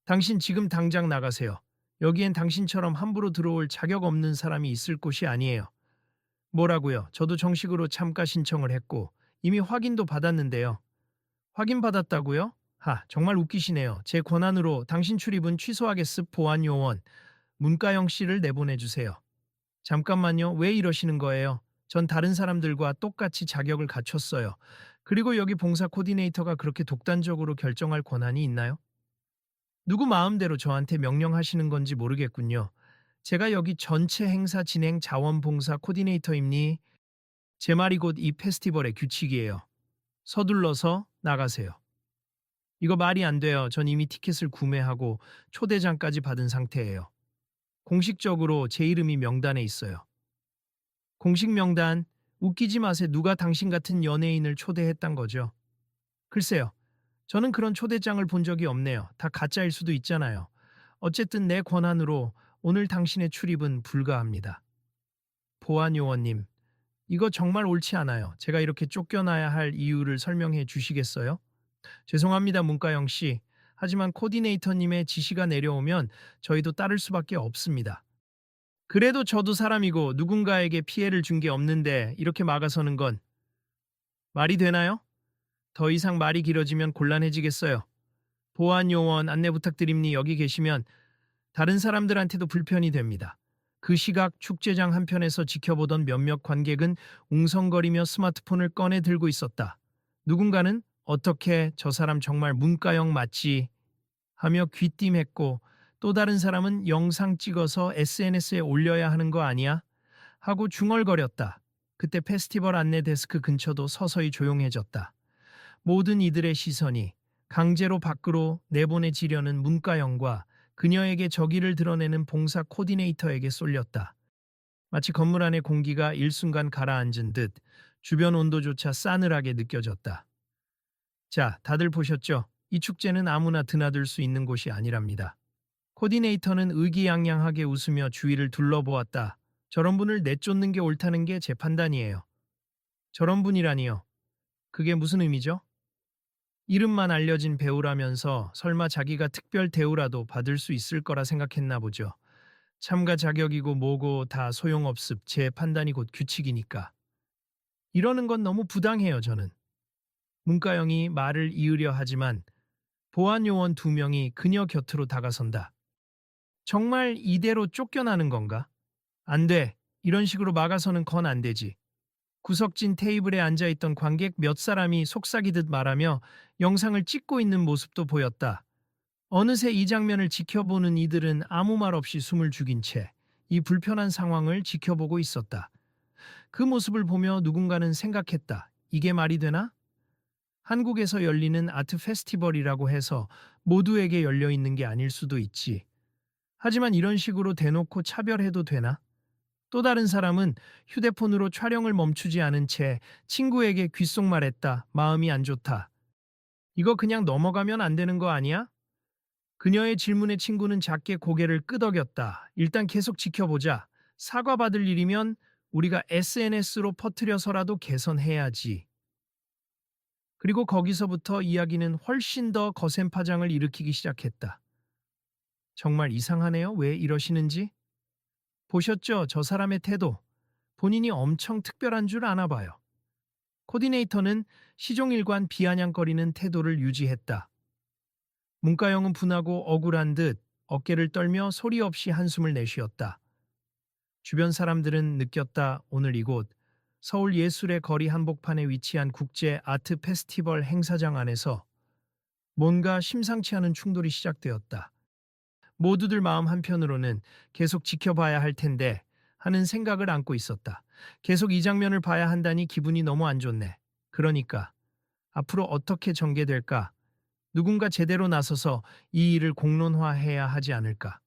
당신 지금 당장 나가세요. 여기엔 당신처럼 함부로 들어올 자격 없는 사람이 있을 곳이 아니에요. 뭐라고요? 저도 정식으로 참가 신청을 했고 이미 확인도 받았는데요. 확인받았다고요? 정말 웃기시네요. 제 권한으로 당신 출입은 취소하겠습. 보안요원 문가영 씨를 내보내주세요. 잠깐만요. 왜 이러시는 거예요? 전 다른 사람들과 똑같이 자격을 갖췄어요. 그리고 여기 봉사 코디네이터가 그렇게 독단적으로 결정할 권한이 있나요? 누구 마음대로 저한테 명령하시는 건지 모르겠군요. 제가 여기 전체 행사 진행 자원봉사 코디네이터입니? 제 말이 곧 이 페스티벌의 규칙이에요. 서둘러서 나가세요. 이거 말이 안 돼요. 전 이미 티켓을 구매하고 초대장까지 받은 상태예요. 공식적으로 제 이름이 명단에 있어요. 공식 명단, 웃기지 마세요. 누가 당신 같은 연예인을 초대했단 거죠? 글쎄요. 저는 그런 초대장을 본 적이 없네요. 다 가짜일 수도 있잖아요. 어쨌든 내 권한으로 오늘 당신의 출입은 불가합니다. 보안요원님, 이거 정말 옳지 않아요. 제가 이렇게 쫓겨나야 할 이유를 설명해 주시겠어요? 죄송합니다, 문가영 씨. 하지만 코디네이터님의 지시가 내려오면 저희도 따를 수밖에 없습니다. 그래도 저도 사람이고 누군가에게 피해를 준 게 없는데 이렇게 막아서는 건 말이 되나요? 더 이상 말이 길어지면 곤란해지겠어요. 보안요원 안내 부탁드립니. 여기 계시면 다른 사람들한테도 불편이 됩니다. 그 시각 축제장 한편에서 지켜보던 몇몇 관객은 웅성거리며 스마트폰을 꺼내 들고 있었다. 누군가는 어떻게 저 사람 정말 문과형 맞지? 하며 귀띔했고 또 다른 사람은 영상 찍어서 SNS에 올려야 하는 거 아니야? 하고 중얼거렸다. 그때 페스티벌 안내 데스크 근처도 서서히 조용해졌다. 모든 이들의 시선이 강제로 밖으로 내보내지려는 문과영과 그녀에게 저기를 드러내는 봉사 코디네이터에게 쏠렸다. 마치 건물 안의 공기가 일순간 가라앉은 듯 주변 온도조차 싸늘하게 느껴졌다. 자, 다들 보셨죠? 이 축제는 아무나 드나들 수 있는 곳이 아니랍니다. 코디네이터는 의기양양하게 웃으며 주위를 둘러보았다. 저런 분을 내쫓는 게 옳다는 게 제 판단이에요. 저런 분이라니요. 그게 무슨 의미죠? 이름만 알려진 배우라면서 설마 자기가 특별 대우라도 받을 수 있을 거라 생각했나 보죠. 참가 자격이고 뭐고 다 소용없습. 제 판단이 곧 규칙이니까. 이러는 건 너무 부당해요, 저는. 문가영이 말을 이으려 하지만 보안요원 두 명이 그녀 곁으로 다가선다. 정말 이대로 쫓겨나는 건가? 안 돼. 이런 식으로 막아서는 건 안 되지. 구석진 테이블에 앉아있던 관객 몇 사람이 속삭이듯 말하며 영상을 찍고 있는 모습도 보였다. 어느새 이 장면을 지켜보는 이들은 아무 말 없이 숨을 죽인 채 이 불편한 상황을 지켜보고 있었다. 그 모습을 보며 누군가는 생각했다. 이게 말이 되나? 한국에서 열리는 아트 페스티벌이라고 해서 모두에게 열려 있는 게 아닐 수도 있지. 하지만 이런 식으로 대놓고 차별해도 되나? 또 다른 사람은 휴대폰으로 촬영을 멈추지 않은 채 친구에게 귓속말했다. 마음이 안 좋다. 이거 그냥 넘어가면 안 되는 거 아니야? 그녀의 질문에 친구는 작게 고개를 끄덕였다. 일단 계속 지켜보자. 사과받을 일이면 우리가 SNS로 퍼뜨려서라도 개선해야지. 그리고 거기서부터 이야기는 훨씬 더 거센 파장을 일으키기 시작했다. 정말 이상하네요. 왜 이러시는지? 보셨죠? 저 사람의 태도. 본인이 엄청 특별한 줄 아나 봐요. 코디네이터는 시종일관 비아냥거리는 태도를 유지했다. 문가영은 분하고 억울한 듯 어깨를 떨며 소리 없이 한숨을 내쉬었다. 주변 사람들은 느꼈다. 오늘 이곳 서울 예술의 거리 한복판에 위치한 국제 아트 페스티벌 행사장 안에서 뭔가 심상치 않은 충돌이 시작되었다. 모두들 마음 한편으로는 계속 지켜봐야 할 텐데 하는 생각을 안고 있었다. 계속 이 장면을 봐야 한다니 기분이 너무 안 좋네. 그러니까 앞으로 어떻게 전개될까? 누군가 제대로 나서서 이 일을 공론화해야 하지 않을까?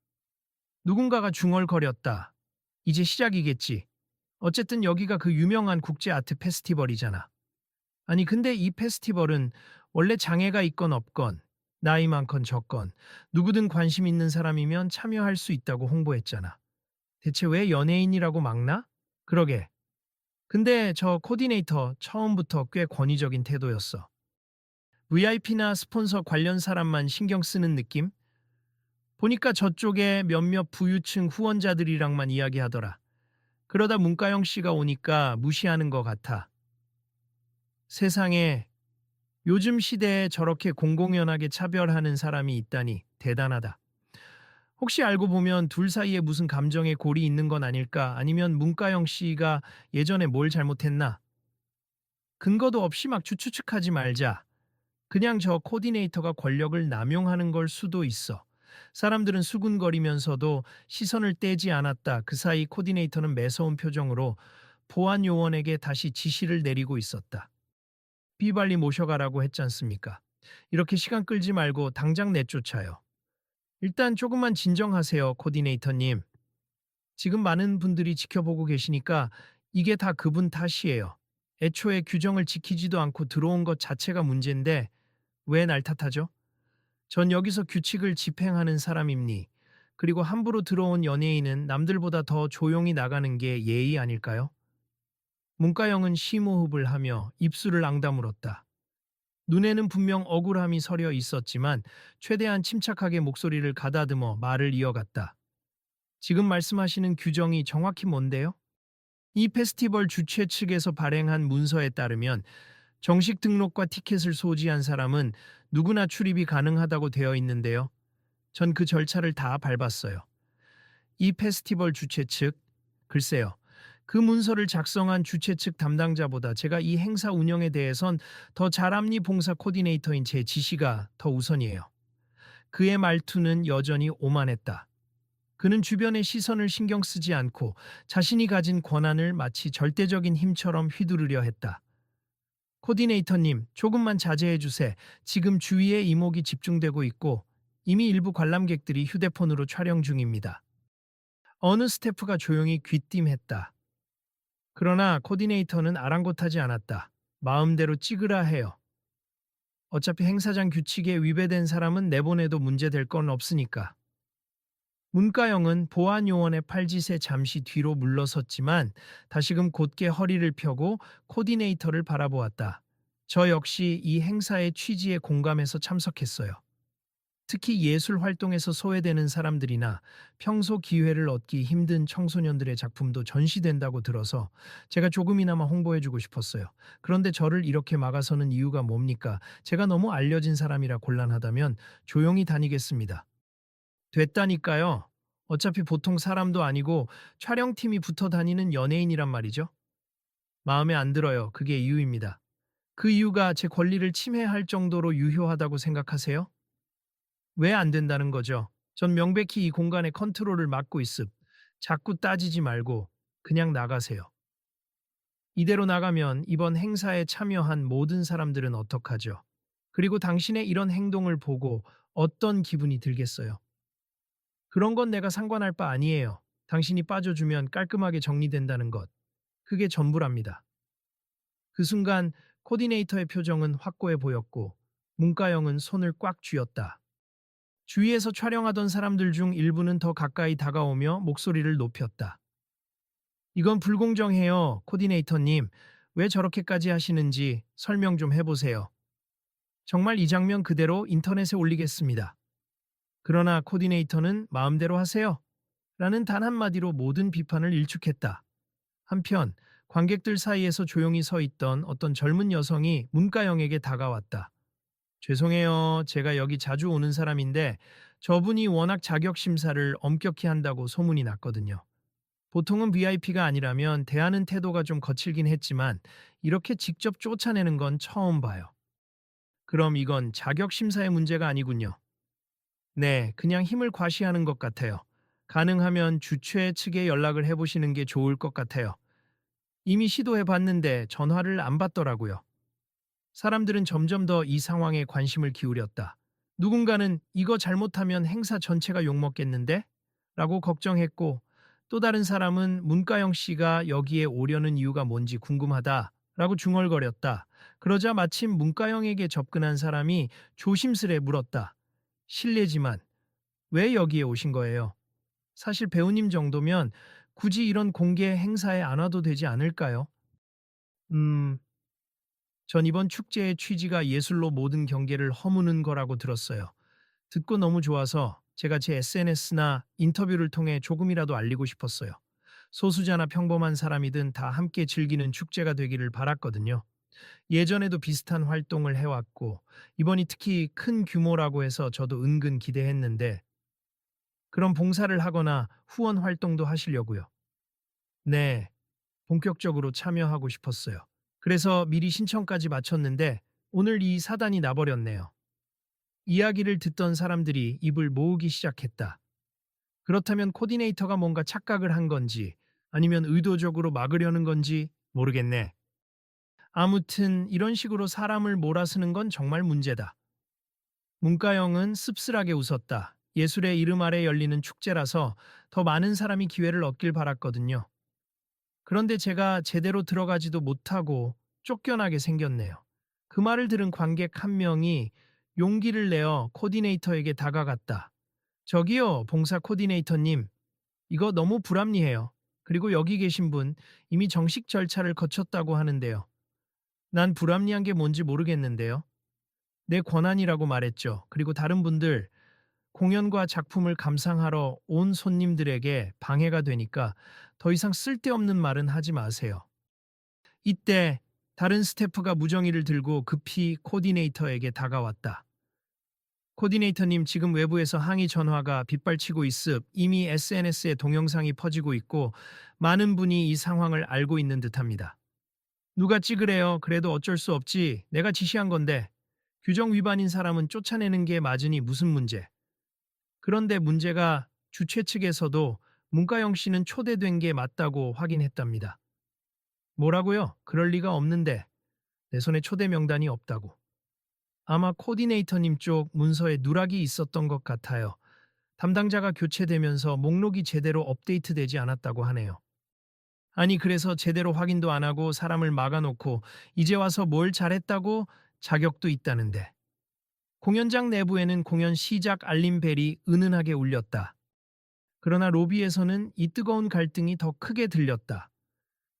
누군가가 중얼거렸다. 이제 시작이겠지. 어쨌든 여기가 그 유명한 국제 아트 페스티벌이잖아. 아니 근데 이 페스티벌은 원래 장애가 있건 없건 나이 많건 적건 누구든 관심 있는 사람이면 참여할 수 있다고 홍보했잖아. 대체 왜 연예인이라고 막나? 그러게. 근데 저 코디네이터 처음부터 꽤 권위적인 태도였어. VIP나 스폰서 관련 사람만 신경 쓰는 느낌? 보니까 저쪽에 몇몇 부유층 후원자들이랑만 이야기하더라. 그러다 문가영 씨가 오니까 무시하는 것 같아. 세상에 요즘 시대에 저렇게 공공연하게 차별하는 사람이 있다니 대단하다. 혹시 알고 보면 둘 사이에 무슨 감정의 골이 있는 건 아닐까? 아니면 문가영 씨가 예전에 뭘 잘못했나? 근거도 없이 막 추측하지 말자. 그냥 저 코디네이터가 권력을 남용하는 걸 수도 있어. 사람들은 수군거리면서도 시선을 떼지 않았다. 그 사이 코디네이터는 매서운 표정으로 보안 요원에게 다시 지시를 내리고 있었다. 비발리 모셔가라고 했지 않습니까? 이렇게 시간 끌지 말고 당장 내쫓아요. 일단 조금만 진정하세요, 코디네이터님. 지금 많은 분들이 지켜보고 계시니까 이게 다 그분 탓이에요. 애초에 규정을 지키지도 않고 들어온 것 자체가 문제인데 왜 날 탓하죠? 전 여기서 규칙을 집행하는 사람입니. 그리고 함부로 들어온 연예인은 남들보다 더 조용히 나가는 게 예의 아닐까요? 문가영은 심호흡을 하며 입술을 앙다물었다. 눈에는 분명 억울함이 서려 있었지만 최대한 침착하게 목소리를 가다듬어 말을 이어갔다. 지금 말씀하시는 규정이 정확히 뭔데요? 이 페스티벌 주최 측에서 발행한 문서에 따르면 정식 등록과 티켓을 소지한 사람은 누구나 출입이 가능하다고 되어 있는데요. 전 그 절차를 다 밟았어요. 이 페스티벌 주최 측, 글쎄요. 그 문서를 작성한 주최 측 담당자보다 제가 이 행사 운영에 대해선 더 잘합니 봉사 코디네이터인 제 지시가 더 우선이에요. 그의 말투는 여전히 오만했다. 그는 주변의 시선을 신경 쓰지 않고 자신이 가진 권한을 마치 절대적인 힘처럼 휘두르려 했다. 코디네이터님, 조금만 자제해 주세. 지금 주위에 이목이 집중되고 있고 이미 일부 관람객들이 휴대폰으로 촬영 중입니다. 어느 스태프가 조용히 귀띔했다. 그러나 코디네이터는 아랑곳하지 않았다. 마음대로 찍으라 해요. 어차피 행사장 규칙에 위배된 사람은 내보내도 문제될 건 없으니까. 문가영은 보안 요원의 팔짓에 잠시 뒤로 물러섰지만 다시금 곧게 허리를 펴고 코디네이터를 바라보았다. 저 역시 이 행사의 취지에 공감해서 참석했어요. 특히 예술 활동에서 소외되는 사람들이나 평소 기회를 얻기 힘든 청소년들의 작품도 전시된다고 들어서 제가 조금이나마 홍보해주고 싶었어요. 그런데 저를 이렇게 막아서는 이유가 뭡니까? 제가 너무 알려진 사람이라 곤란하다면 조용히 다니겠습니다. 됐다니까요. 어차피 보통 사람도 아니고 촬영팀이 붙어 다니는 연예인이란 말이죠. 마음에 안 들어요. 그게 이유입니다. 그 이유가 제 권리를 침해할 정도로 유효하다고 생각하세요? 왜 안 된다는 거죠? 전 명백히 이 공간의 컨트롤을 맡고 있음. 자꾸 따지지 말고 그냥 나가세요. 이대로 나가면 이번 행사에 참여한 모든 사람들은 어떡하죠? 그리고 당신의 이런 행동을 보고 어떤 기분이 들겠어요? 그런 건 내가 상관할 바 아니에요. 당신이 빠져주면 깔끔하게 정리된다는 것. 그게 전부랍니다. 그 순간 코디네이터의 표정은 확고해 보였고 문가영은 손을 꽉 쥐었다. 주위에서 촬영하던 사람들 중 일부는 더 가까이 다가오며 목소리를 높였다. 이건 불공정해요, 코디네이터님. 왜 저렇게까지 하시는지 설명 좀 해보세요. 정말 이 장면 그대로 인터넷에 올리겠습니다. 그러나 코디네이터는 마음대로 하세요. 라는 단 한마디로 모든 비판을 일축했다. 한편 관객들 사이에서 조용히 서 있던 어떤 젊은 여성이 문가영에게 다가왔다. 죄송해요. 제가 여기 자주 오는 사람인데 저분이 워낙 자격 심사를 엄격히 한다고 소문이 났거든요. 보통은 VIP가 아니라면 대하는 태도가 좀 거칠긴 했지만 이렇게 직접 쫓아내는 건 처음 봐요. 그럼 이건 자격 심사의 문제가 아니군요. 네, 그냥 힘을 과시하는 것 같아요. 가능하면 주최 측에 연락을 해보시는 게 좋을 것 같아요. 이미 시도해 봤는데 전화를 안 받더라고요. 사람들은 점점 더 이 상황에 관심을 기울였다. 누군가는 이거 잘못하면 행사 전체가 욕먹겠는데? 라고 걱정했고, 또 다른 사람은 문가영 씨가 여기에 오려는 이유가 뭔지 궁금하다. 라고 중얼거렸다. 그러자 마침 문가영에게 접근한 사람이 조심스레 물었다. 실례지만 왜 여기에 오신 거예요? 사실 배우님 정도면 굳이 이런 공개 행사에 안 와도 되지 않을까요? 음, 전 이번 축제의 취지가 예술로 모든 경계를 허무는 거라고 들었어요. 듣고 너무 좋아서 제가 제 SNS나 인터뷰를 통해 조금이라도 알리고 싶었어요. 소수자나 평범한 사람이든 다 함께 즐기는 축제가 되기를 바랐거든요. 예전에도 비슷한 활동을 해왔고, 이번이 특히 큰 규모라고 해서 저도 은근 기대했는데, 그런 봉사를 하거나 후원 활동도 하시려고요. 네, 본격적으로 참여하고 싶었어요. 그래서 미리 신청까지 마쳤는데, 오늘 이 사단이 나버렸네요. 이야기를 듣던 사람들이 입을 모으기 시작했다. 그렇다면 코디네이터가 뭔가 착각을 한 건지 아니면 의도적으로 막으려는 건지 모르겠네. 아무튼 이런 식으로 사람을 몰아쓰는 건 정말 문제다. 문과영은 씁쓸하게 웃었다. 예술의 이름 아래 열리는 축제라서 더 많은 사람이 기회를 얻길 바랐거든요. 그런데 제가 제대로 들어가지도 못하고 쫓겨나게 생겼네요. 그 말을 들은 관객 한 명이 용기를 내어 코디네이터에게 다가갔다. 저기요, 봉사 코디네이터님. 이거 너무 불합리해요. 그리고 여기 계신 분 이미 정식 절차를 거쳤다고 하는데요. 난 불합리한 게 뭔지 모르겠는데요. 내 권한이라고 말했죠. 그리고 다른 분들 공연과 작품을 감상하러 온 손님들에게 방해가 되니까 더 이상 쓸데없는 말은 하지 마세요. 이때 다른 스태프가 무정의를 들고 급히 코디네이터에게 다가왔다. 코디네이터님, 지금 외부에서 항의 전화가 빗발치고 있음. 이미 SNS에 동영상이 퍼지고 있고 많은 분이 이 상황을 알고 있는 듯합니다. 누가 찍으래요? 그래도 어쩔 수 없지. 내가 지시한 건데. 규정 위반인 사람은 쫓아내는 게 맞으니 무슨 문제. 그런데 문제가 주최 측에서도 문가영 씨는 초대된 게 맞다고 확인했답니다. 뭐라고요? 그럴 리가 없는데. 내 손에 초대 명단이 없다고. 아마 코디네이터님 쪽 문서에 누락이 있었던 것 같아요. 담당자가 교체되면서 목록이 제대로 업데이트되지 않았다고 하네요. 아니, 그래서 제대로 확인도 안 하고 사람을 막아놓고 이제 와서 뭘 잘했다고 자격도 있다는데. 공연장 내부에는 공연 시작 알림벨이 은은하게 울렸다. 그러나 로비에서는 이 뜨거운 갈등이 더 크게 들렸다.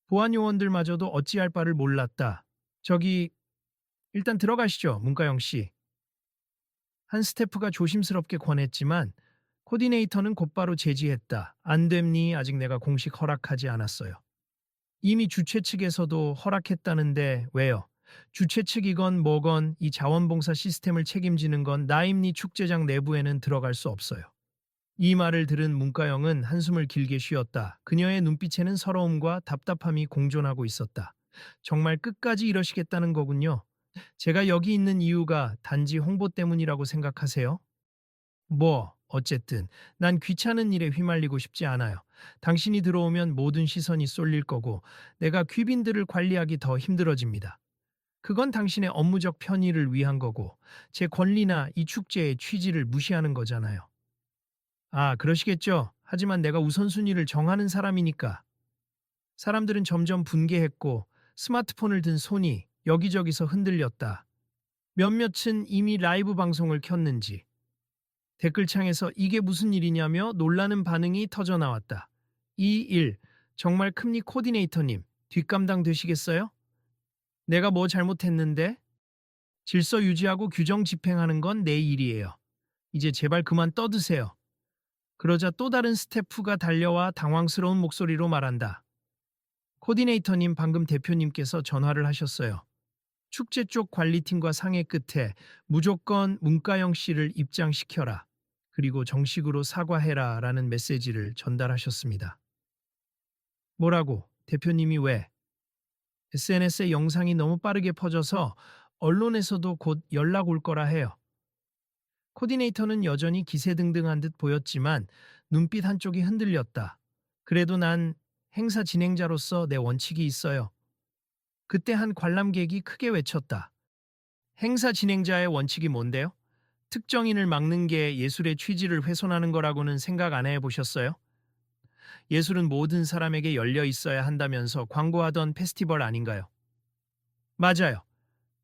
보안 요원들마저도 어찌할 바를 몰랐다. 저기, 일단 들어가시죠, 문가영 씨. 한 스태프가 조심스럽게 권했지만 코디네이터는 곧바로 제지했다. 안 됩니? 아직 내가 공식 허락하지 않았어요. 이미 주최 측에서도 허락했다는데 왜요? 주최 측이건 뭐건 이 자원봉사 시스템을 책임지는 건 나임니 축제장 내부에는 들어갈 수 없어요. 이 말을 들은 문가영은 한숨을 길게 쉬었다. 그녀의 눈빛에는 서러움과 답답함이 공존하고 있었다. 정말 끝까지 이러시겠다는 거군요. 제가 여기 있는 이유가 단지 홍보 때문이라고 생각하세요? 뭐, 어쨌든 난 귀찮은 일에 휘말리고 싶지 않아요. 당신이 들어오면 모든 시선이 쏠릴 거고 내가 귀빈들을 관리하기 더 힘들어집니다. 그건 당신의 업무적 편의를 위한 거고 제 권리나 이 축제의 취지를 무시하는 거잖아요. 아, 그러시겠죠. 하지만 내가 우선순위를 정하는 사람이니까. 사람들은 점점 분개했고 스마트폰을 든 손이 여기저기서 흔들렸다. 몇몇은 이미 라이브 방송을 켰는지 댓글창에서 이게 무슨 일이냐며 놀라는 반응이 터져 나왔다. 이 일 정말 큽니 코디네이터님. 뒷감당 되시겠어요? 내가 뭐 잘못했는데? 질서 유지하고 규정 집행하는 건 내 일이에요. 이제 제발 그만 떠드세요. 그러자 또 다른 스태프가 달려와 당황스러운 목소리로 말한다. 코디네이터님, 방금 대표님께서 전화를 하셨어요. 축제 쪽 관리팀과 상의 끝에 무조건 문가영 씨를 입장시켜라. 그리고 정식으로 사과해라 라는 메시지를 전달하셨습니다. 뭐라고? 대표님이 왜? SNS에 영상이 너무 빠르게 퍼져서 언론에서도 곧 연락 올 거라 해요. 코디네이터는 여전히 기세등등한 듯 보였지만 눈빛 한쪽이 흔들렸다. 그래도 난 행사 진행자로서 내 원칙이 있어요. 그때 한 관람객이 크게 외쳤다. 행사 진행자의 원칙이 뭔데요? 특정인을 막는 게 예술의 취지를 훼손하는 거라고는 생각 안 해보셨어요? 예술은 모든 사람에게 열려 있어야 한다면서 광고하던 페스티벌 아닌가요? 맞아요.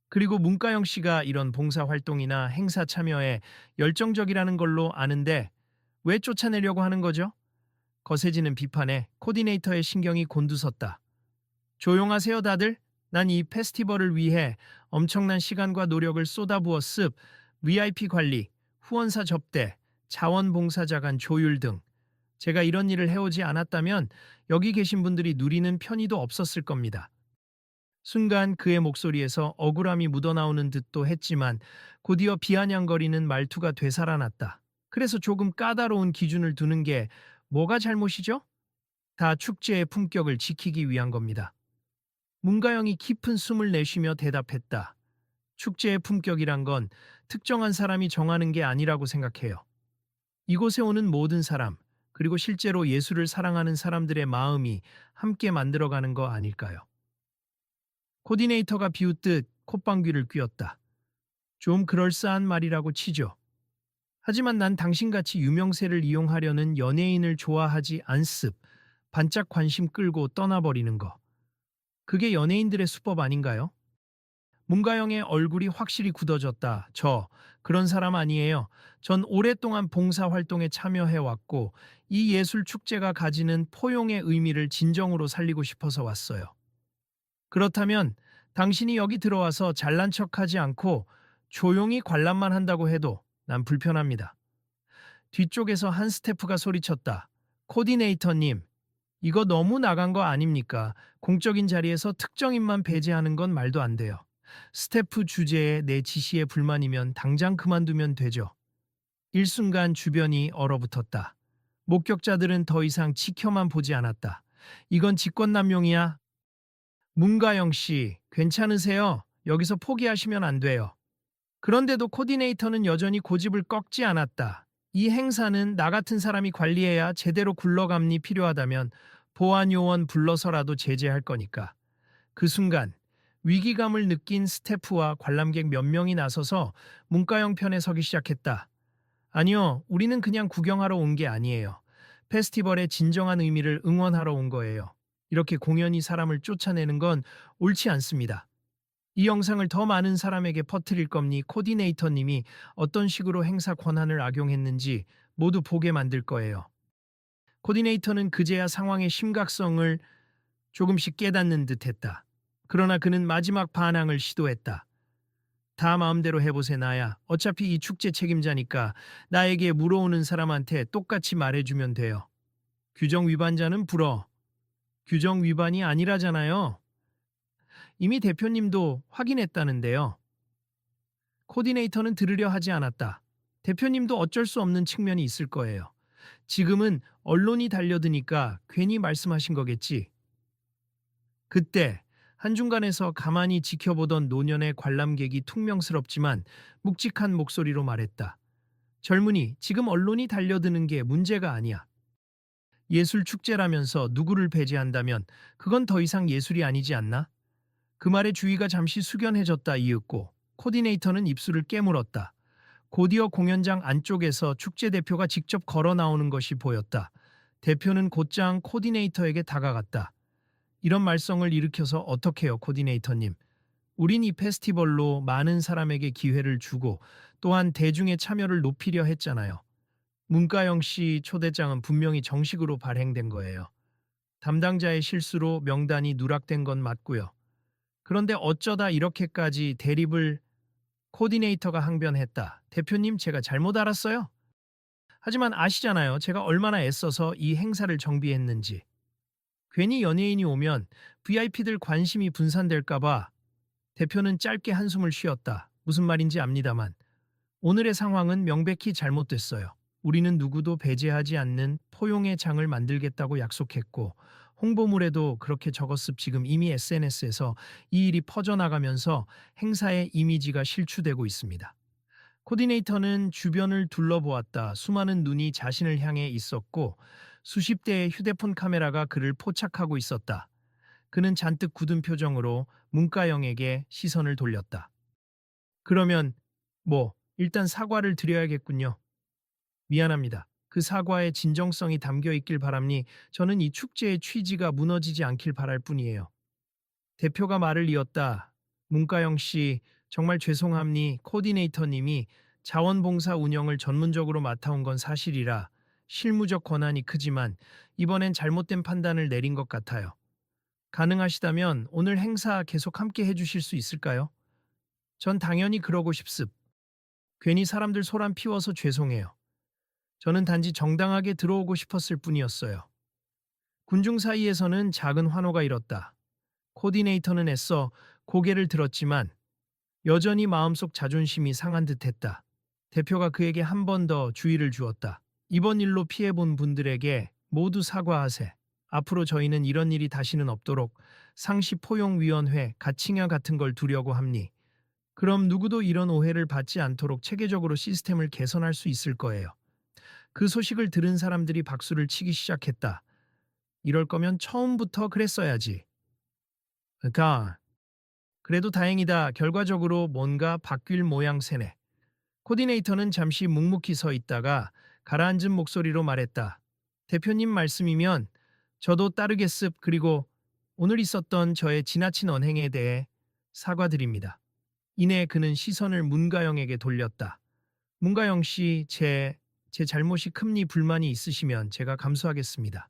그리고 문가영 씨가 이런 봉사활동이나 행사 참여에 열정적이라는 걸로 아는데 왜 쫓아내려고 하는 거죠? 거세지는 비판에 코디네이터의 신경이 곤두섰다. 조용하세요 다들. 난 이 페스티벌을 위해 엄청난 시간과 노력을 쏟아부었습. VIP 관리, 후원사 접대, 자원봉사자간 조율 등 제가 이런 일을 해오지 않았다면 여기 계신 분들이 누리는 편의도 없었을 겁니다. 순간 그의 목소리에서 억울함이 묻어나오는 듯도 했지만 곧이어 비아냥거리는 말투가 되살아났다. 그래서 조금 까다로운 기준을 두는 게 뭐가 잘못이죠? 다 축제의 품격을 지키기 위한 겁니다. 문가영이 깊은 숨을 내쉬며 대답했다. 축제의 품격이란 건 특정한 사람이 정하는 게 아니라고 생각해요. 이곳에 오는 모든 사람, 그리고 실제로 예술을 사랑하는 사람들의 마음이 함께 만들어가는 거 아닐까요? 코디네이터가 비웃듯 콧방귀를 뀌었다. 좀 그럴싸한 말이라고 치죠. 하지만 난 당신같이 유명세를 이용하려는 연예인을 좋아하지 않습. 반짝 관심 끌고 떠나버리는 거. 그게 연예인들의 수법 아닌가요? 문가영의 얼굴이 확실히 굳어졌다. 저 그런 사람 아니에요. 전 오랫동안 봉사활동에 참여해왔고 이 예술 축제가 가지는 포용의 의미를 진정으로 살리고 싶어서 왔어요. 그렇다면 당신이 여기 들어와서 잘난 척하지 않고 조용히 관람만 한다고 해도 난 불편합니다. 뒤쪽에서 한 스태프가 소리쳤다. 코디네이터님, 이거 너무 나간 거 아닙니까? 공적인 자리에서 특정인만 배제하는 건 말도 안 돼요. 스태프 주제에 내 지시에 불만이면 당장 그만두면 되죠. 일순간 주변이 얼어붙었다. 목격자들은 더 이상 지켜만 보지 않았다. 이건 직권남용이야. 문가영 씨, 괜찮으세요? 여기서 포기하시면 안 돼요. 그런데도 코디네이터는 여전히 고집을 꺾지 않았다. 이 행사는 나 같은 사람이 관리해야 제대로 굴러감이 필요하다면 보안 요원 불러서라도 제재할 거니까. 그 순간 위기감을 느낀 스태프와 관람객 몇 명이 나서서 문가영 편에 서기 시작했다. 아니요, 우리는 그냥 구경하러 온 게 아니에요. 페스티벌의 진정한 의미를 응원하러 온 거예요. 이렇게 공연이 사람을 쫓아내는 건 옳지 않습니다. 이 영상을 더 많은 사람에게 퍼뜨릴 겁니 코디네이터님이 어떤 식으로 행사 권한을 악용했는지 모두 보게 만들 거예요. 코디네이터는 그제야 상황의 심각성을 조금씩 깨닫는 듯했다. 그러나 그는 마지막 반항을 시도했다. 다 마음대로 해보세 나야. 어차피 이 축제 책임자니까 나에게 물어오는 사람한테 똑같이 말해주면 돼요. 규정 위반자는 불어. 규정 위반이 아니라잖아요. 이미 대표님도 확인했다는데요. 코디네이터는 들으려 하지 않았다. 대표님도 어쩔 수 없는 측면이 있을 거예요. 지금은 언론이 달려드니까 괜히 말씀하신 거겠지. 그때 한중간에서 가만히 지켜보던 노년의 관람객이 퉁명스럽지만 묵직한 목소리로 말했다. 젊은이, 지금 언론이 달려드는 게 문제가 아니야. 예술 축제라면서 누구를 배제한다면 그건 더 이상 예술이 아니지 않나? 그 말에 주위가 잠시 숙연해졌다 이윽고 코디네이터는 입술을 깨물었다. 곧이어 공연장 안쪽에서 축제 대표가 직접 걸어 나오는 것이 보였다. 대표는 곧장 코디네이터에게 다가갔다. 이런 말썽을 일으켜서 어떡해요, 코디네이터님. 우린 이 페스티벌로 많은 사람에게 기회를 주고 또한 대중의 참여를 높이려 했잖아요. 문가영 씨 초대장은 분명히 정식으로 발행된 거예요. 담당자의 실수로 명단이 누락된 건 맞고요. 그런데 어쩌다 이렇게까지 대립을 코디네이터가 항변했다. 대표님, 제가 잘못 알았어요? 하지만 아시잖아요. 제가 얼마나 애써서 이 행사를 정비했는지. 괜히 연예인이 오면 VIP들 관심이 분산될까봐 대표는 짧게 한숨을 쉬었다. 무슨 말인지 압니다만. 오늘의 상황은 명백히 잘못됐어요. 우리는 누구도 배제하지 않는 포용의 장을 만들겠다고 약속했고 홍보물에도 그렇게 적었습. 지금 이미 SNS에서 이 일이 퍼져나가면서 행사의 이미지가 실추되고 있습니다. 코디네이터는 주변을 둘러보았다. 수많은 눈이 자신을 향해 있었고 수십 대의 휴대폰 카메라가 그를 포착하고 있었다. 그는 잔뜩 굳은 표정으로 문가영에게 시선을 돌렸다. 그러면 일단 사과를 드려야겠군요. 미안합니다. 그 사과에 진정성이 담겨 있길 바랍니. 저는 이 축제의 취지가 무너지지 않길 바랄 뿐이에요. 대표가 말을 이었다. 문가영 씨, 정말 죄송합니. 코디네이터님이 자원봉사 운영을 전문적으로 맡아온 건 사실이라 실무적 권한이 크지만 이번엔 잘못된 판단을 내린 것 같아요. 가능하시다면 오늘 행사 계속 함께 해주실 수 있을까요? 전 당연히 그러고 싶습. 괜히 사람들 소란 피워서 죄송해요. 저는 단지 정당하게 들어오고 싶었을 뿐이었어요. 군중 사이에서는 작은 환호가 일었다. 코디네이터는 애써 고개를 들었지만 여전히 마음속 자존심이 상한 듯했다. 대표가 그에게 한 번 더 주의를 주었다. 이번 일로 피해본 분들에게 모두 사과하세. 앞으로 저희는 이런 일이 다시는 없도록 상시 포용위원회 가칭야 같은 걸 두려고 합니. 그럼 누구도 이런 오해를 받지 않도록 체계적으로 시스템을 개선할 수 있을 거예요. 그 소식을 들은 사람들이 박수를 치기 시작했다. 이럴 거면 처음부터 그랬어야지. 그러니까 그래도 다행이다. 결과적으로 뭔가 바뀔 모양새네. 코디네이터는 잠시 묵묵히 서 있다가 가라앉은 목소리로 말했다. 대표님 말씀이면 저도 따르겠습. 그리고 오늘 있었던 저의 지나친 언행에 대해 사과드립니다. 이내 그는 시선을 문가영에게 돌렸다. 문가영 씨, 제 잘못이 큽니. 불만이 있으시면 제가 감수하겠습니다.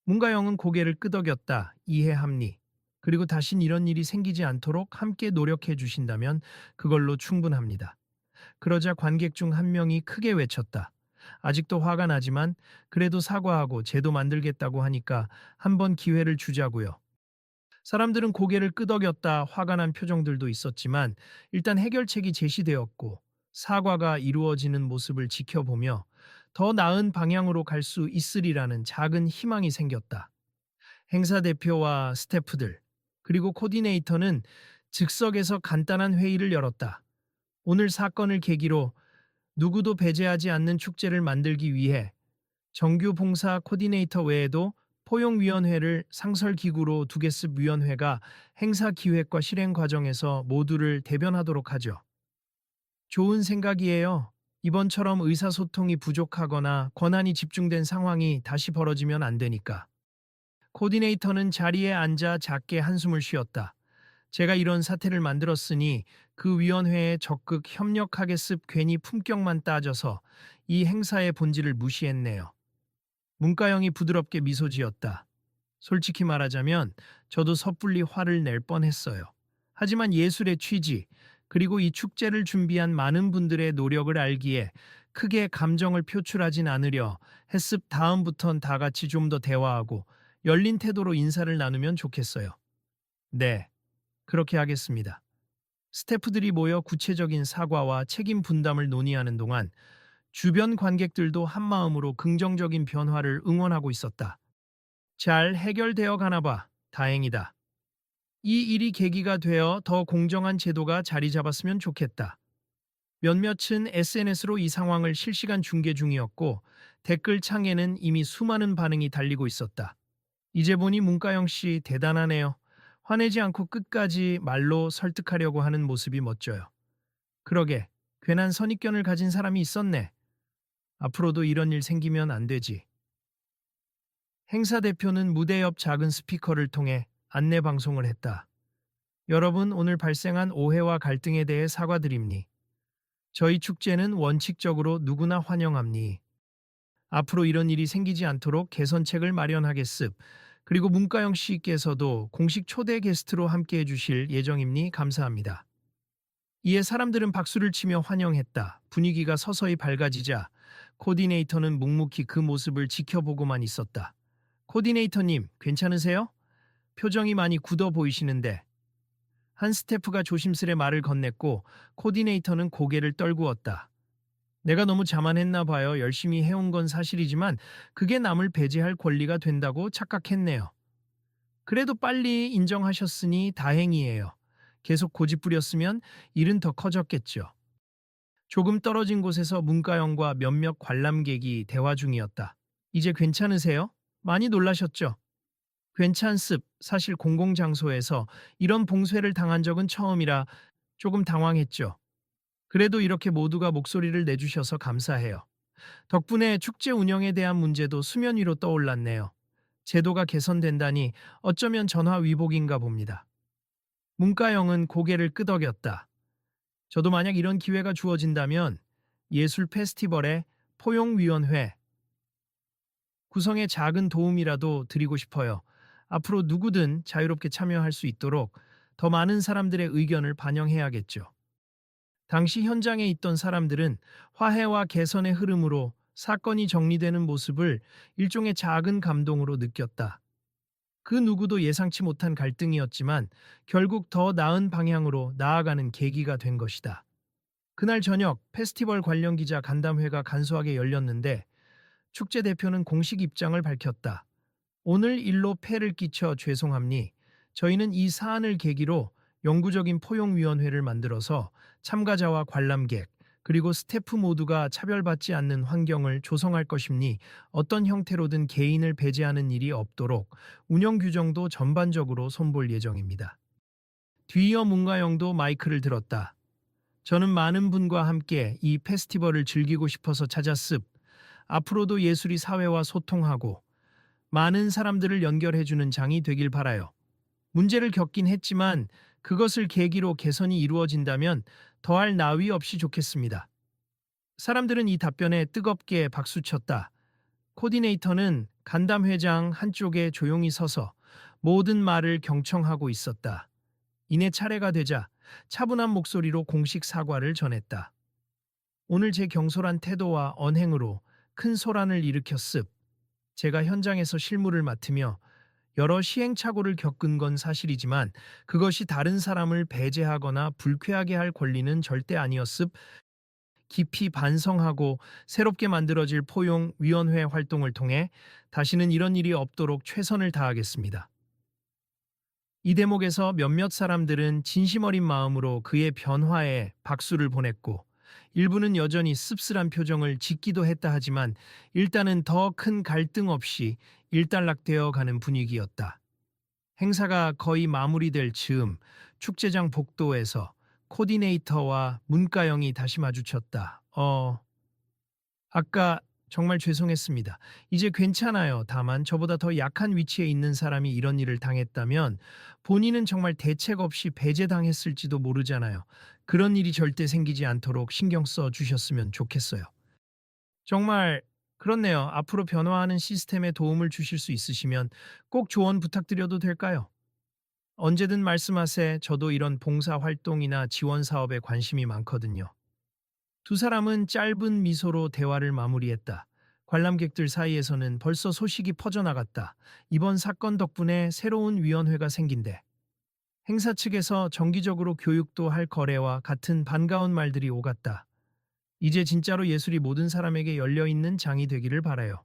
문가영은 고개를 끄덕였다. 이해합니. 그리고 다신 이런 일이 생기지 않도록 함께 노력해 주신다면 그걸로 충분합니다. 그러자 관객 중 한 명이 크게 외쳤다. 아직도 화가 나지만 그래도 사과하고 제도 만들겠다고 하니까 한번 기회를 주자고요. 사람들은 고개를 끄덕였다. 화가 난 표정들도 있었지만 일단 해결책이 제시되었고 사과가 이루어지는 모습을 지켜보며 더 나은 방향으로 갈 수 있으리라는 작은 희망이 생겼다. 행사 대표와 스태프들, 그리고 코디네이터는 즉석에서 간단한 회의를 열었다. 오늘 사건을 계기로 누구도 배제하지 않는 축제를 만들기 위해 정규 봉사 코디네이터 외에도 포용위원회를 상설기구로 두겠습. 위원회가 행사 기획과 실행 과정에서 모두를 대변하도록 하죠. 좋은 생각이에요. 이번처럼 의사소통이 부족하거나 권한이 집중된 상황이 다시 벌어지면 안 되니까. 코디네이터는 자리에 앉아 작게 한숨을 쉬었다. 제가 이런 사태를 만들었으니 그 위원회에 적극 협력하겠습. 괜히 품격만 따져서 이 행사의 본질을 무시했네요. 문가영이 부드럽게 미소 지었다. 솔직히 말하자면 저도 섣불리 화를 낼 뻔했어요. 하지만 예술의 취지, 그리고 이 축제를 준비한 많은 분들의 노력을 알기에 크게 감정을 표출하진 않으려 했습. 다음부턴 다 같이 좀 더 대화하고 열린 태도로 인사를 나누면 좋겠어요. 네, 그렇게 하겠습니다. 스태프들이 모여 구체적인 사과와 책임 분담을 논의하는 동안 주변 관객들도 한마음으로 긍정적인 변화를 응원하고 있었다. 잘 해결되어 가나 봐. 다행이다. 이 일이 계기가 되어 더 공정한 제도가 자리 잡았으면 좋겠다. 몇몇은 SNS로 이 상황을 실시간 중계 중이었고 댓글 창에는 이미 수많은 반응이 달리고 있었다. 이제 보니 문가영 씨 대단하네요. 화내지 않고 끝까지 말로 설득하려고 하는 모습이 멋져요. 그러게, 괜한 선입견을 가진 사람이 있었네. 앞으로도 이런 일 생기면 안 되지. 행사 대표는 무대 옆 작은 스피커를 통해 안내 방송을 했다. 여러분, 오늘 발생한 오해와 갈등에 대해 사과드립니. 저희 축제는 원칙적으로 누구나 환영합니. 앞으로 이런 일이 생기지 않도록 개선책을 마련하겠습. 그리고 문가영 씨께서도 공식 초대 게스트로 함께해 주실 예정입니. 감사합니다. 이에 사람들은 박수를 치며 환영했다. 분위기가 서서히 밝아지자 코디네이터는 묵묵히 그 모습을 지켜보고만 있었다. 코디네이터님, 괜찮으세요? 표정이 많이 굳어 보이시는데. 한 스태프가 조심스레 말을 건넸고 코디네이터는 고개를 떨구었다. 내가 너무 자만했나 봐요. 열심히 해온 건 사실이지만 그게 남을 배제할 권리가 된다고 착각했네요. 그래도 빨리 인정하셨으니 다행이에요. 계속 고집부렸으면 일은 더 커졌겠죠. 조금 떨어진 곳에서 문가영과 몇몇 관람객이 대화 중이었다. 이제 괜찮으세요? 많이 놀라셨죠? 괜찮습. 사실 공공장소에서 이런 봉쇄를 당한 적은 처음이라 조금 당황했죠. 그래도 이렇게 모두가 목소리를 내주셔서 감사해요. 덕분에 축제 운영에 대한 문제도 수면 위로 떠올랐네요. 제도가 개선된다니 어쩌면 전화위복인가 봅니다. 문가영은 고개를 끄덕였다. 저도 만약 이런 기회가 주어진다면 예술 페스티벌의 포용위원회 구성에 작은 도움이라도 드리고 싶어요. 앞으로 누구든 자유롭게 참여할 수 있도록 더 많은 사람들의 의견을 반영해야겠죠. 당시 현장에 있던 사람들은 화해와 개선의 흐름으로 사건이 정리되는 모습을 일종의 작은 감동으로 느꼈다. 그 누구도 예상치 못한 갈등이었지만 결국 더 나은 방향으로 나아가는 계기가 된 것이다. 그날 저녁 페스티벌 관련 기자 간담회가 간소하게 열렸는데 축제 대표는 공식 입장을 밝혔다. 오늘 일로 폐를 끼쳐 죄송합니. 저희는 이 사안을 계기로 영구적인 포용위원회를 만들어서 참가자와 관람객, 그리고 스태프 모두가 차별받지 않는 환경을 조성할 것입니. 어떤 형태로든 개인을 배제하는 일이 없도록 운영 규정도 전반적으로 손볼 예정입니다. 뒤이어 문가영도 마이크를 들었다. 저는 많은 분과 함께 이 페스티벌을 즐기고 싶어서 찾았습. 앞으로도 예술이 사회와 소통하고 많은 사람들을 연결해주는 장이 되길 바라요. 문제를 겪긴 했지만 그것을 계기로 개선이 이루어진다면 더할 나위 없이 좋겠습니다. 사람들은 이 답변에 뜨겁게 박수쳤다. 코디네이터는 간담회장 한쪽에 조용히 서서 모든 말을 경청하고 있었다. 이내 차례가 되자 차분한 목소리로 공식 사과를 전했다. 오늘 제 경솔한 태도와 언행으로 큰 소란을 일으켰습. 제가 현장에서 실무를 맡으며 여러 시행착오를 겪은 건 사실이지만 그것이 다른 사람을 배제하거나 불쾌하게 할 권리는 절대 아니었습. 깊이 반성하고 새롭게 만들어질 포용위원회 활동을 통해 다시는 이런 일이 없도록 최선을 다하겠습니다. 이 대목에서 몇몇 사람들은 진심 어린 마음으로 그의 변화에 박수를 보냈고 일부는 여전히 씁쓸한 표정을 짓기도 했다 하지만 일단은 더 큰 갈등 없이 일단락되어 가는 분위기였다. 행사가 거의 마무리될 즈음 축제장 복도에서 코디네이터와 문가영이 다시 마주쳤다. 아까 정말 죄송했습니다. 이제 괜찮아요. 다만 저보다 더 약한 위치에 있는 사람이 이런 일을 당했다면 본인은 정말 대책 없이 배제당했을지도 모르잖아요. 그런 일이 절대 생기지 않도록 신경 써 주셨으면 좋겠어요. 정말 그렇네요. 앞으로 변화하는 시스템에 도움을 주실 수 있으시면 꼭 조언 부탁드려도 될까요? 언제든 말씀하세. 저도 이런 봉사 활동이나 지원 사업에 관심이 많거든요. 두 사람은 짧은 미소로 대화를 마무리했다. 관람객들 사이에서는 벌써 소식이 퍼져나갔다. 이번 사건 덕분에 새로운 위원회가 생긴대. 행사 측에서 정기적으로 교육도 할 거래와 같은 반가운 말들이 오갔다. 이제 진짜로 예술이 모든 사람에게 열려있는 장이 되기를 바라요.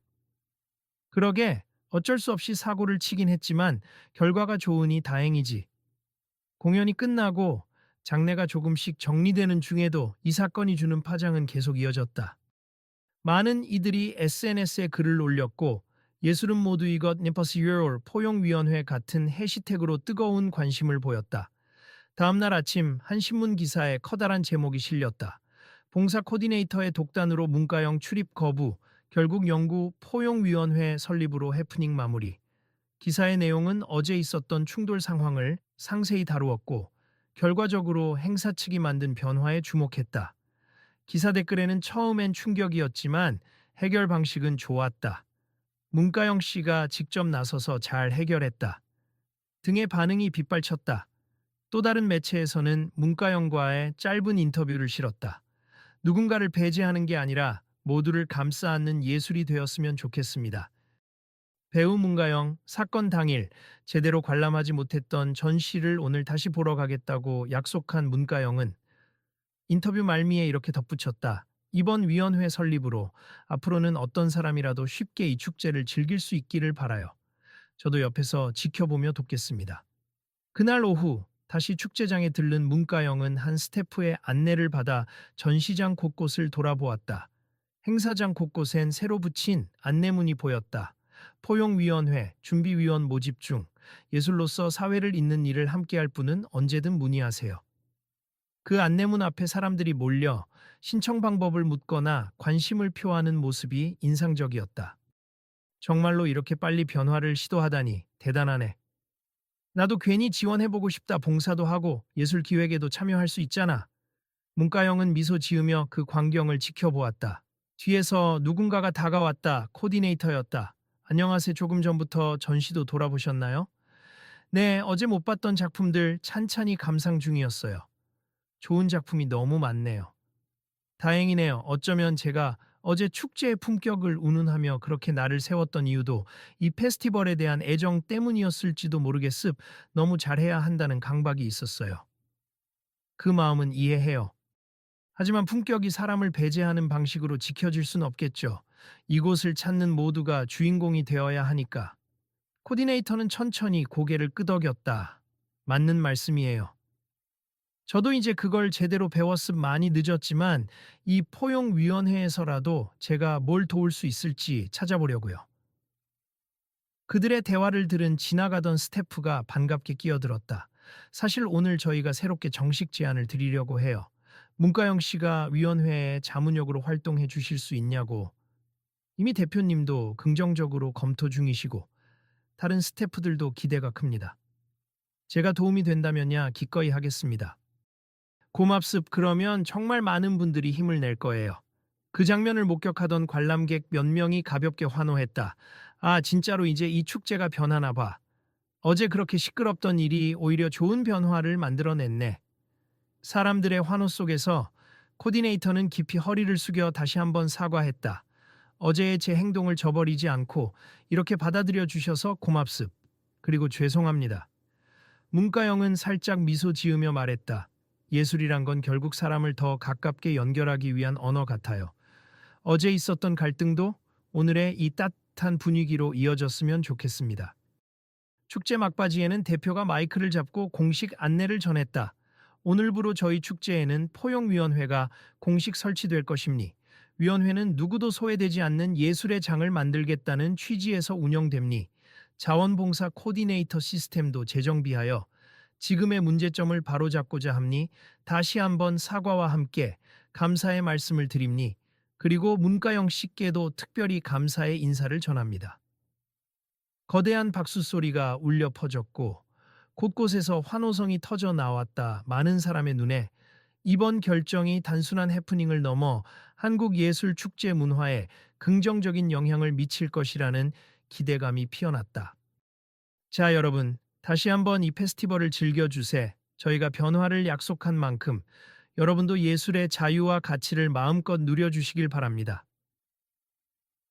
그러게 어쩔 수 없이 사고를 치긴 했지만 결과가 좋으니 다행이지. 공연이 끝나고 장례가 조금씩 정리되는 중에도 이 사건이 주는 파장은 계속 이어졌다. 많은 이들이 SNS에 글을 올렸고 예술은 모두 이것 네퍼스 유얼 포용위원회 같은 해시태그로 뜨거운 관심을 보였다. 다음날 아침 한 신문 기사에 커다란 제목이 실렸다. 봉사 코디네이터의 독단으로 문가영 출입 거부, 결국 영구 포용위원회 설립으로 해프닝 마무리. 기사의 내용은 어제 있었던 충돌 상황을 상세히 다루었고 결과적으로 행사 측이 만든 변화에 주목했다. 기사 댓글에는 처음엔 충격이었지만 해결 방식은 좋았다. 문가영 씨가 직접 나서서 잘 해결했다. 등의 반응이 빗발쳤다. 또 다른 매체에서는 문가영과의 짧은 인터뷰를 실었다. 누군가를 배제하는 게 아니라 모두를 감싸 안는 예술이 되었으면 좋겠습니다. 배우 문가영, 사건 당일 제대로 관람하지 못했던 전시를 오늘 다시 보러 가겠다고 약속한 문가영은 인터뷰 말미에 이렇게 덧붙였다. 이번 위원회 설립으로 앞으로는 어떤 사람이라도 쉽게 이 축제를 즐길 수 있기를 바라요. 저도 옆에서 지켜보며 돕겠습니다. 그날 오후 다시 축제장에 들른 문가영은 한 스태프의 안내를 받아 전시장 곳곳을 돌아보았다. 행사장 곳곳엔 새로 붙인 안내문이 보였다. 포용위원회, 준비위원 모집 중, 예술로서 사회를 잇는 일을 함께할 분은 언제든 문의하세요. 그 안내문 앞에 사람들이 몰려 신청 방법을 묻거나 관심을 표하는 모습이 인상적이었다. 정말로 이렇게 빨리 변화를 시도하다니 대단하네. 나도 괜히 지원해보고 싶다. 봉사도 하고 예술 기획에도 참여할 수 있잖아. 문가영은 미소 지으며 그 광경을 지켜보았다. 뒤에서 누군가가 다가왔다. 코디네이터였다. 안녕하세요. 조금 전부터 전시도 돌아보셨나요? 네, 어제 못 봤던 작품들 찬찬히 감상 중이었어요. 좋은 작품이 너무 많네요. 다행이네요. 어쩌면 제가 어제 축제의 품격을 운운하며 그렇게 날을 세웠던 이유도 이 페스티벌에 대한 애정 때문이었을지도 모르겠습. 너무 잘해야 한다는 강박이 있었어요. 그 마음은 이해해요. 하지만 품격이 사람을 배제하는 방식으로 지켜질 순 없겠죠. 이곳을 찾는 모두가 주인공이 되어야 하니까. 코디네이터는 천천히 고개를 끄덕였다. 맞는 말씀이에요. 저도 이제 그걸 제대로 배웠음 많이 늦었지만 이 포용위원회에서라도 제가 뭘 도울 수 있을지 찾아보려고요. 그들의 대화를 들은 지나가던 스태프가 반갑게 끼어들었다. 사실 오늘 저희가 새롭게 정식 제안을 드리려고 해요. 문가영 씨가 위원회에 자문역으로 활동해 주실 수 있냐고. 이미 대표님도 긍정적으로 검토 중이시고 다른 스태프들도 기대가 큽니다. 제가 도움이 된다면야 기꺼이 하겠습니다. 고맙습. 그러면 정말 많은 분들이 힘을 낼 거예요. 그 장면을 목격하던 관람객 몇 명이 가볍게 환호했다. 아, 진짜로 이제 이 축제가 변하나 봐. 어제 그렇게 시끄럽던 일이 오히려 좋은 변화를 만들어냈네. 사람들의 환호 속에서 코디네이터는 깊이 허리를 숙여 다시 한번 사과했다. 어제의 제 행동을 저버리지 않고 이렇게 받아들여 주셔서 고맙습. 그리고 죄송합니다. 문가영은 살짝 미소 지으며 말했다. 예술이란 건 결국 사람을 더 가깝게 연결하기 위한 언어 같아요. 어제 있었던 갈등도 오늘의 이 따뜻한 분위기로 이어졌으면 좋겠습니다. 축제 막바지에는 대표가 마이크를 잡고 공식 안내를 전했다. 오늘부로 저희 축제에는 포용위원회가 공식 설치될 것입니. 위원회는 누구도 소외되지 않는 예술의 장을 만들겠다는 취지에서 운영됩니. 자원봉사 코디네이터 시스템도 재정비하여 지금의 문제점을 바로잡고자 합니. 다시 한번 사과와 함께 감사의 말씀을 드립니. 그리고 문가영 씨께도 특별히 감사의 인사를 전합니다. 거대한 박수 소리가 울려 퍼졌고 곳곳에서 환호성이 터져 나왔다. 많은 사람의 눈에 이번 결정이 단순한 해프닝을 넘어 한국 예술 축제 문화에 긍정적인 영향을 미칠 것이라는 기대감이 피어났다. 자, 여러분, 다시 한번 이 페스티벌을 즐겨주세. 저희가 변화를 약속한 만큼 여러분도 예술의 자유와 가치를 마음껏 누려주시길 바랍니다.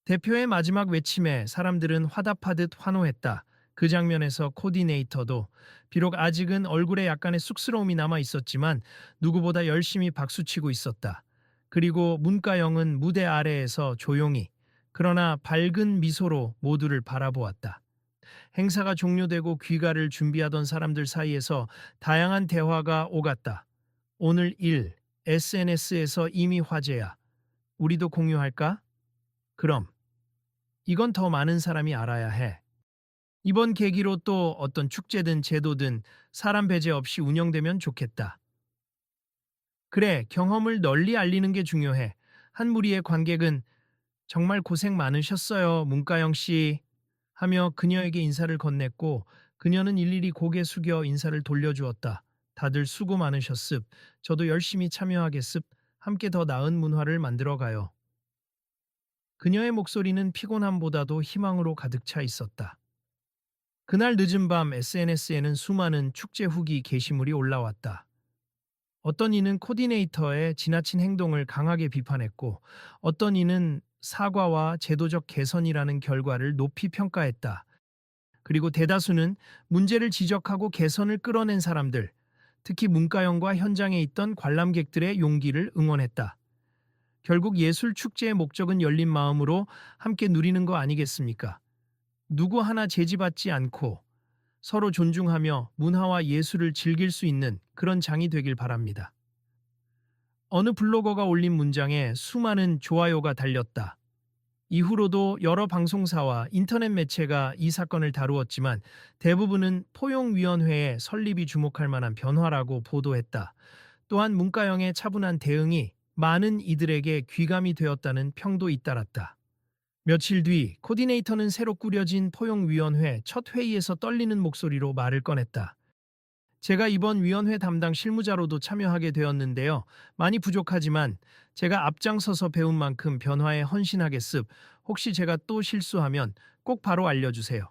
대표의 마지막 외침에 사람들은 화답하듯 환호했다. 그 장면에서 코디네이터도 비록 아직은 얼굴에 약간의 쑥스러움이 남아 있었지만 누구보다 열심히 박수치고 있었다. 그리고 문가영은 무대 아래에서 조용히 그러나 밝은 미소로 모두를 바라보았다. 행사가 종료되고 귀가를 준비하던 사람들 사이에서 다양한 대화가 오갔다. 오늘 일, SNS에서 이미 화제야. 우리도 공유할까? 그럼. 이건 더 많은 사람이 알아야 해. 이번 계기로 또 어떤 축제든 제도든 사람 배제 없이 운영되면 좋겠다. 그래, 경험을 널리 알리는 게 중요해. 한 무리의 관객은 정말 고생 많으셨어요, 문가영 씨. 하며 그녀에게 인사를 건넸고 그녀는 일일이 고개 숙여 인사를 돌려주었다. 다들 수고 많으셨습. 저도 열심히 참여하겠습. 함께 더 나은 문화를 만들어가요. 그녀의 목소리는 피곤함보다도 희망으로 가득 차 있었다. 그날 늦은 밤 SNS에는 수많은 축제 후기 게시물이 올라왔다. 어떤 이는 코디네이터의 지나친 행동을 강하게 비판했고 어떤 이는 사과와 제도적 개선이라는 결과를 높이 평가했다. 그리고 대다수는 문제를 지적하고 개선을 끌어낸 사람들, 특히 문가영과 현장에 있던 관람객들의 용기를 응원했다. 결국 예술 축제의 목적은 열린 마음으로 함께 누리는 거 아니겠습니까? 누구 하나 제지받지 않고 서로 존중하며 문화와 예술을 즐길 수 있는 그런 장이 되길 바랍니다. 어느 블로거가 올린 문장에 수많은 좋아요가 달렸다. 이후로도 여러 방송사와 인터넷 매체가 이 사건을 다루었지만 대부분은 포용위원회의 설립이 주목할 만한 변화라고 보도했다. 또한 문가영의 차분한 대응이 많은 이들에게 귀감이 되었다는 평도 잇따랐다. 며칠 뒤 코디네이터는 새로 꾸려진 포용위원회 첫 회의에서 떨리는 목소리로 말을 꺼냈다. 제가 이번 위원회 담당 실무자로도 참여하게 되었는데요. 많이 부족하지만 제가 앞장서서 배운 만큼 변화에 헌신하겠습. 혹시 제가 또 실수하면 꼭 바로 알려주세요.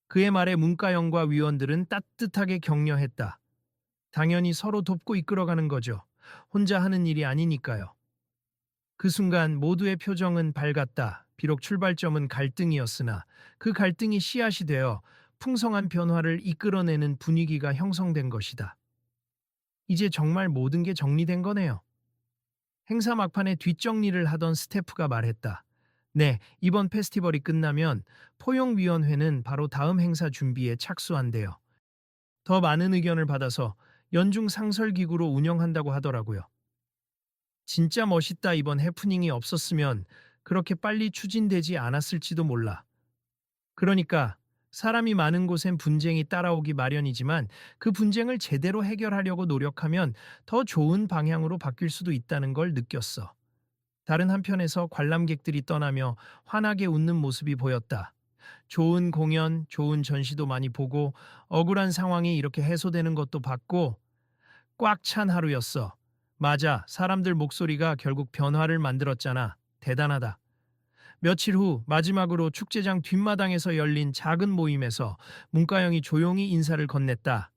그의 말에 문가영과 위원들은 따뜻하게 격려했다. 당연히 서로 돕고 이끌어가는 거죠. 혼자 하는 일이 아니니까요. 그 순간 모두의 표정은 밝았다. 비록 출발점은 갈등이었으나 그 갈등이 씨앗이 되어 풍성한 변화를 이끌어내는 분위기가 형성된 것이다. 이제 정말 모든 게 정리된 거네요. 행사 막판에 뒷정리를 하던 스태프가 말했다. 네, 이번 페스티벌이 끝나면 포용위원회는 바로 다음 행사 준비에 착수한대요. 더 많은 의견을 받아서 연중 상설기구로 운영한다고 하더라고요. 진짜 멋있다. 이번 해프닝이 없었으면 그렇게 빨리 추진되지 않았을지도 몰라. 그러니까 사람이 많은 곳엔 분쟁이 따라오기 마련이지만 그 분쟁을 제대로 해결하려고 노력하면 더 좋은 방향으로 바뀔 수도 있다는 걸 느꼈어. 다른 한편에서 관람객들이 떠나며 환하게 웃는 모습이 보였다. 좋은 공연, 좋은 전시도 많이 보고 억울한 상황이 이렇게 해소되는 것도 봤고 꽉 찬 하루였어. 맞아, 사람들 목소리가 결국 변화를 만들었잖아. 대단하다. 며칠 후 마지막으로 축제장 뒷마당에서 열린 작은 모임에서 문가영이 조용히 인사를 건넸다.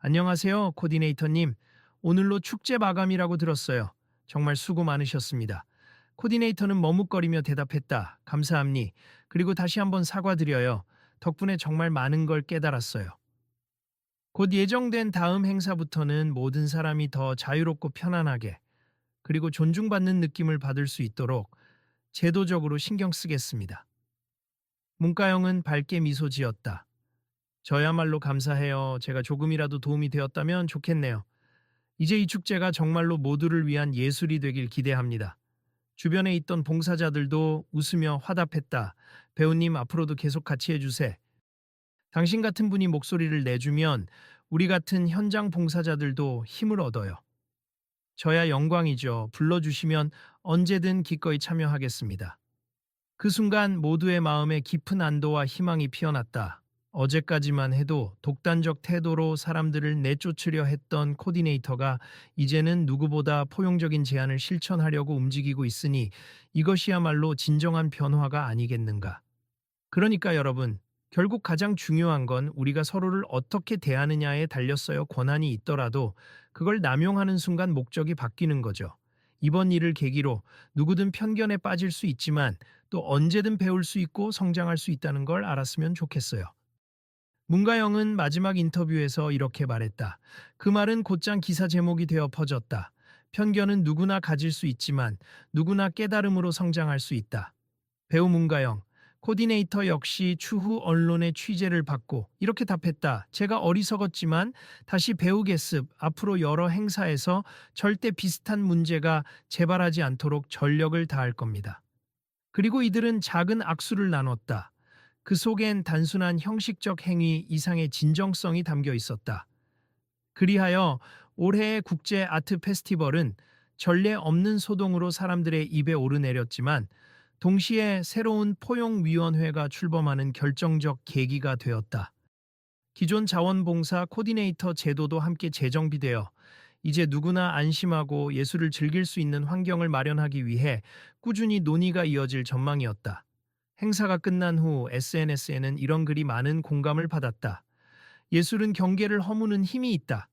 안녕하세요, 코디네이터님. 오늘로 축제 마감이라고 들었어요. 정말 수고 많으셨습니다. 코디네이터는 머뭇거리며 대답했다. 감사합니. 그리고 다시 한번 사과드려요. 덕분에 정말 많은 걸 깨달았어요. 곧 예정된 다음 행사부터는 모든 사람이 더 자유롭고 편안하게 그리고 존중받는 느낌을 받을 수 있도록 제도적으로 신경 쓰겠습니다. 문가영은 밝게 미소 지었다. 저야말로 감사해요. 제가 조금이라도 도움이 되었다면 좋겠네요. 이제 이 축제가 정말로 모두를 위한 예술이 되길 기대합니다. 주변에 있던 봉사자들도 웃으며 화답했다. 배우님 앞으로도 계속 같이 해주세. 당신 같은 분이 목소리를 내주면 우리 같은 현장 봉사자들도 힘을 얻어요. 저야 영광이죠. 불러주시면 언제든 기꺼이 참여하겠습니다. 그 순간 모두의 마음에 깊은 안도와 희망이 피어났다. 어제까지만 해도 독단적 태도로 사람들을 내쫓으려 했던 코디네이터가 이제는 누구보다 포용적인 제안을 실천하려고 움직이고 있으니 이것이야말로 진정한 변화가 아니겠는가. 그러니까 여러분, 결국 가장 중요한 건 우리가 서로를 어떻게 대하느냐에 달렸어요. 권한이 있더라도 그걸 남용하는 순간 목적이 바뀌는 거죠. 이번 일을 계기로 누구든 편견에 빠질 수 있지만 또 언제든 배울 수 있고 성장할 수 있다는 걸 알았으면 좋겠어요. 문가영은 마지막 인터뷰에서 이렇게 말했다. 그 말은 곧장 기사 제목이 되어 퍼졌다. 편견은 누구나 가질 수 있지만 누구나 깨달음으로 성장할 수 있다. 배우 문가영, 코디네이터 역시 추후 언론의 취재를 받고 이렇게 답했다. 제가 어리석었지만 다시 배우겠습. 앞으로 여러 행사에서 절대 비슷한 문제가 재발하지 않도록 전력을 다할 겁니다. 그리고 이들은 작은 악수를 나눴다. 그 속엔 단순한 형식적 행위 이상의 진정성이 담겨 있었다. 그리하여 올해의 국제 아트 페스티벌은 전례 없는 소동으로 사람들의 입에 오르내렸지만 동시에 새로운 포용위원회가 출범하는 결정적 계기가 되었다. 기존 자원봉사 코디네이터 제도도 함께 재정비되어 이제 누구나 안심하고 예술을 즐길 수 있는 환경을 마련하기 위해 꾸준히 논의가 이어질 전망이었다. 행사가 끝난 후 SNS에는 이런 글이 많은 공감을 받았다. 예술은 경계를 허무는 힘이 있다.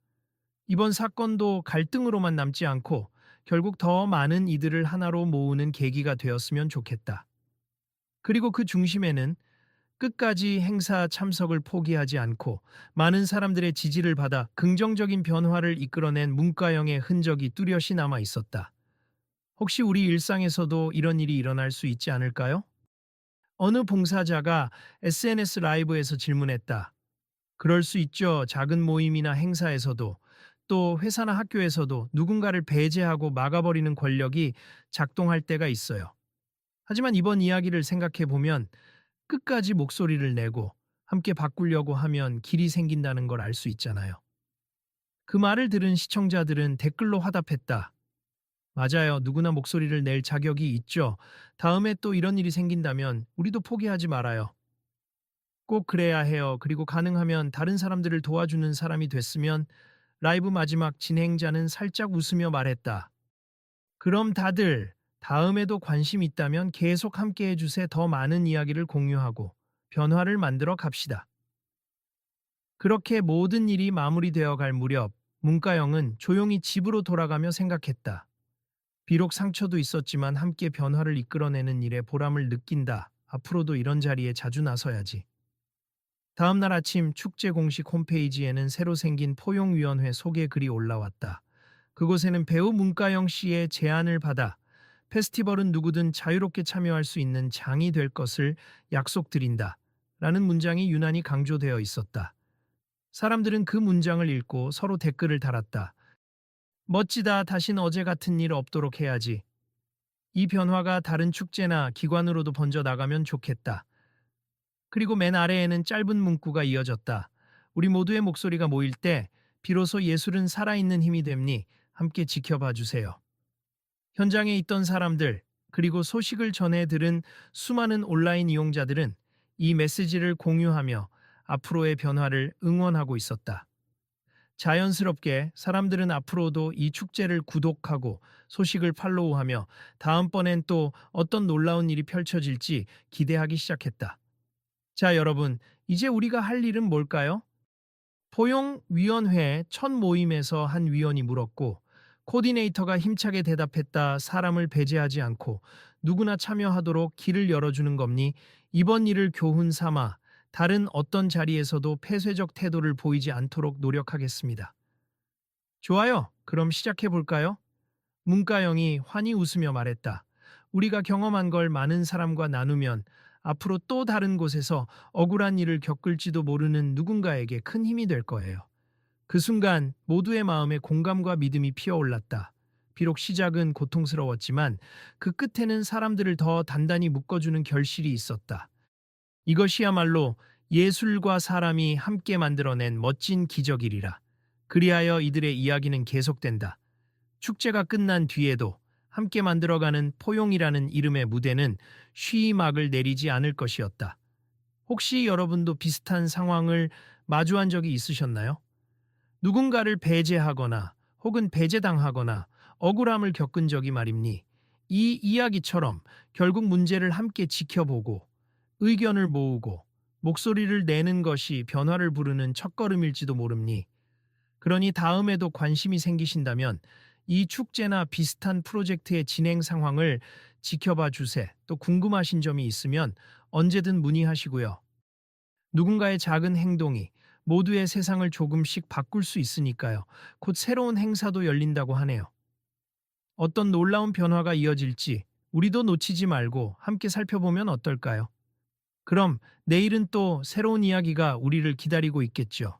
이번 사건도 갈등으로만 남지 않고 결국 더 많은 이들을 하나로 모으는 계기가 되었으면 좋겠다. 그리고 그 중심에는 끝까지 행사 참석을 포기하지 않고 많은 사람들의 지지를 받아 긍정적인 변화를 이끌어낸 문가영의 흔적이 뚜렷이 남아 있었다. 혹시 우리 일상에서도 이런 일이 일어날 수 있지 않을까요? 어느 봉사자가 SNS 라이브에서 질문했다. 그럴 수 있죠. 작은 모임이나 행사에서도 또 회사나 학교에서도 누군가를 배제하고 막아버리는 권력이 작동할 때가 있어요. 하지만 이번 이야기를 생각해 보면 끝까지 목소리를 내고 함께 바꾸려고 하면 길이 생긴다는 걸 알 수 있잖아요. 그 말을 들은 시청자들은 댓글로 화답했다. 맞아요. 누구나 목소리를 낼 자격이 있죠. 다음에 또 이런 일이 생긴다면 우리도 포기하지 말아요. 꼭 그래야 해요. 그리고 가능하면 다른 사람들을 도와주는 사람이 됐으면 라이브 마지막 진행자는 살짝 웃으며 말했다. 그럼 다들 다음에도 관심 있다면 계속 함께 해주세. 더 많은 이야기를 공유하고 변화를 만들어 갑시다. 그렇게 모든 일이 마무리되어 갈 무렵 문가영은 조용히 집으로 돌아가며 생각했다. 비록 상처도 있었지만 함께 변화를 이끌어내는 일에 보람을 느낀다. 앞으로도 이런 자리에 자주 나서야지. 다음 날 아침 축제 공식 홈페이지에는 새로 생긴 포용위원회 소개 글이 올라왔다. 그곳에는 배우 문가영 씨의 제안을 받아 페스티벌은 누구든 자유롭게 참여할 수 있는 장이 될 것을 약속드린다. 라는 문장이 유난히 강조되어 있었다. 사람들은 그 문장을 읽고 서로 댓글을 달았다. 멋지다. 다신 어제 같은 일 없도록 해야지. 이 변화가 다른 축제나 기관으로도 번져 나가면 좋겠다. 그리고 맨 아래에는 짧은 문구가 이어졌다. 우리 모두의 목소리가 모일 때 비로소 예술은 살아있는 힘이 됩니. 함께 지켜봐 주세요. 현장에 있던 사람들, 그리고 소식을 전해 들은 수많은 온라인 이용자들은 이 메시지를 공유하며 앞으로의 변화를 응원하고 있었다. 자연스럽게 사람들은 앞으로도 이 축제를 구독하고 소식을 팔로우하며 다음번엔 또 어떤 놀라운 일이 펼쳐질지 기대하기 시작했다. 자, 여러분, 이제 우리가 할 일은 뭘까요? 포용위원회 첫 모임에서 한 위원이 물었고, 코디네이터가 힘차게 대답했다. 사람을 배제하지 않고 누구나 참여하도록 길을 열어주는 겁니. 이번 일을 교훈 삼아 다른 어떤 자리에서도 폐쇄적 태도를 보이지 않도록 노력하겠습니다. 좋아요. 그럼 시작해 볼까요? 문가영이 환히 웃으며 말했다. 우리가 경험한 걸 많은 사람과 나누면 앞으로 또 다른 곳에서 억울한 일을 겪을지도 모르는 누군가에게 큰 힘이 될 거예요. 그 순간 모두의 마음에 공감과 믿음이 피어올랐다. 비록 시작은 고통스러웠지만 그 끝에는 사람들을 더 단단히 묶어주는 결실이 있었다. 이것이야말로 예술과 사람이 함께 만들어낸 멋진 기적이리라. 그리하여 이들의 이야기는 계속된다. 축제가 끝난 뒤에도 함께 만들어가는 포용이라는 이름의 무대는 쉬이 막을 내리지 않을 것이었다. 혹시 여러분도 비슷한 상황을 마주한 적이 있으셨나요? 누군가를 배제하거나 혹은 배제당하거나 억울함을 겪은 적이 말입니. 이 이야기처럼 결국 문제를 함께 지켜보고 의견을 모으고 목소리를 내는 것이 변화를 부르는 첫걸음일지도 모릅니. 그러니 다음에도 관심이 생기신다면 이 축제나 비슷한 프로젝트의 진행 상황을 지켜봐 주세. 또 궁금하신 점이 있으면 언제든 문의하시고요. 누군가의 작은 행동이 모두의 세상을 조금씩 바꿀 수 있으니까요. 곧 새로운 행사도 열린다고 하네요. 어떤 놀라운 변화가 이어질지 우리도 놓치지 말고 함께 살펴보면 어떨까요? 그럼 내일은 또 새로운 이야기가 우리를 기다리고 있겠죠.